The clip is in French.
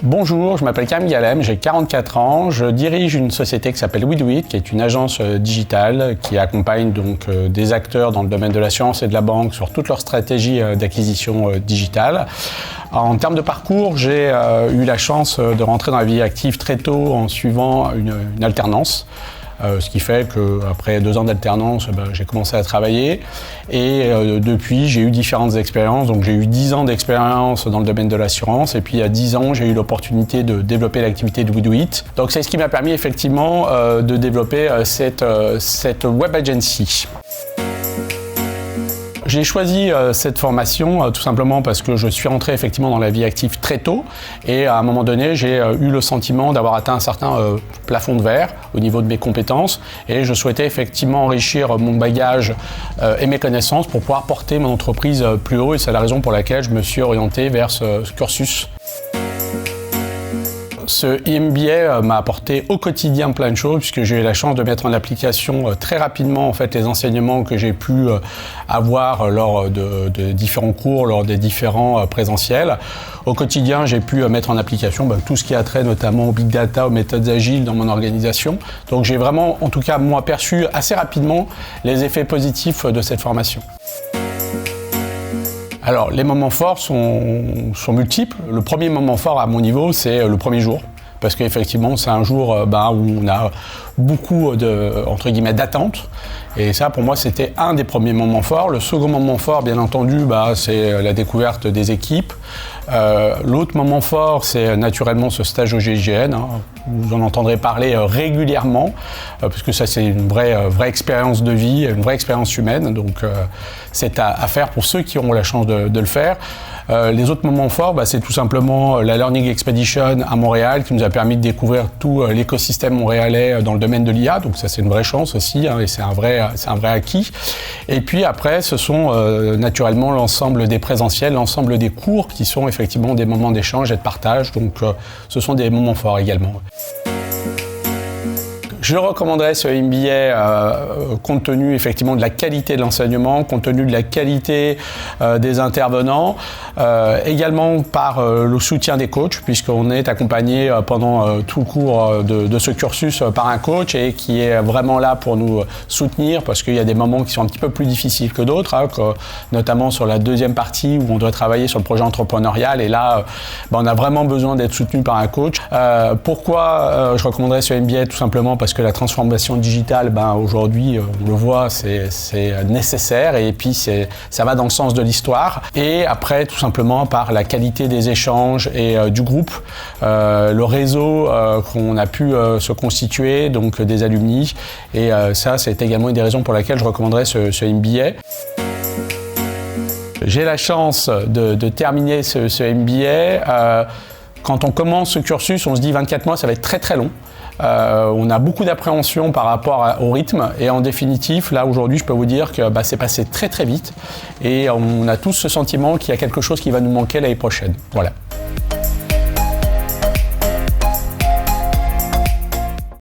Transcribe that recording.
Bonjour, je m'appelle Karim Galem, j'ai 44 ans, je dirige une société qui s'appelle WeDoIt, qui est une agence digitale qui accompagne donc des acteurs dans le domaine de l'assurance et de la banque sur toute leur stratégie d'acquisition digitale. En termes de parcours, j'ai eu la chance de rentrer dans la vie active très tôt en suivant une alternance. Ce qui fait qu'après 2 ans d'alternance, j'ai commencé à travailler et depuis j'ai eu différentes expériences. Donc j'ai eu 10 ans d'expérience dans le domaine de l'assurance et puis il y a 10 ans j'ai eu l'opportunité de développer l'activité de WeDoIt. Donc c'est ce qui m'a permis effectivement de développer cette web agency. J'ai choisi cette formation tout simplement parce que je suis rentré effectivement dans la vie active très tôt et à un moment donné j'ai eu le sentiment d'avoir atteint un certain plafond de verre au niveau de mes compétences et je souhaitais effectivement enrichir mon bagage et mes connaissances pour pouvoir porter mon entreprise plus haut et c'est la raison pour laquelle je me suis orienté vers ce cursus. Ce MBA m'a apporté au quotidien plein de choses puisque j'ai eu la chance de mettre en application très rapidement en fait, les enseignements que j'ai pu avoir lors de différents cours, lors des différents présentiels. Au quotidien, j'ai pu mettre en application tout ce qui a trait notamment au big data, aux méthodes agiles dans mon organisation. Donc j'ai vraiment, en tout cas moi, perçu assez rapidement les effets positifs de cette formation. Alors, les moments forts sont multiples. Le premier moment fort à mon niveau, c'est le premier jour. Parce qu'effectivement, c'est un jour où on a beaucoup entre guillemets, d'attentes. Et ça, pour moi, c'était un des premiers moments forts. Le second moment fort, bien entendu, c'est la découverte des équipes. L'autre moment fort, c'est naturellement ce stage au GIGN. Vous en entendrez parler régulièrement, parce que ça, c'est une vraie expérience de vie, une vraie expérience humaine. Donc, c'est à faire pour ceux qui auront la chance de le faire. Les autres moments forts, c'est tout simplement la Learning Expedition à Montréal, qui nous a permis de découvrir tout l'écosystème montréalais dans le domaine de l'IA. Donc ça, c'est une vraie chance aussi, et c'est un vrai acquis. Et puis après, ce sont naturellement l'ensemble des présentiels, l'ensemble des cours qui sont effectivement des moments d'échange et de partage. Donc ce sont des moments forts également. Je recommanderais ce MBA compte tenu effectivement de la qualité de l'enseignement, compte tenu de la qualité des intervenants, également par le soutien des coachs, puisqu'on est accompagné pendant tout le cours de ce cursus par un coach et qui est vraiment là pour nous soutenir, parce qu'il y a des moments qui sont un petit peu plus difficiles que d'autres, notamment sur la deuxième partie où on doit travailler sur le projet entrepreneurial et là, on a vraiment besoin d'être soutenu par un coach. Pourquoi je recommanderais ce MBA? Tout simplement parce que la transformation digitale, aujourd'hui, on le voit, c'est nécessaire et puis ça va dans le sens de l'histoire. Et après, tout simplement par la qualité des échanges et du groupe, le réseau qu'on a pu se constituer, donc des alumni. Et ça, c'est également une des raisons pour lesquelles je recommanderais ce MBA. J'ai la chance de terminer ce MBA. Quand on commence ce cursus, on se dit 24 mois, ça va être très très long. On a beaucoup d'appréhension par rapport au rythme et en définitive, là aujourd'hui, je peux vous dire que c'est passé très très vite et on a tous ce sentiment qu'il y a quelque chose qui va nous manquer l'année prochaine. Voilà.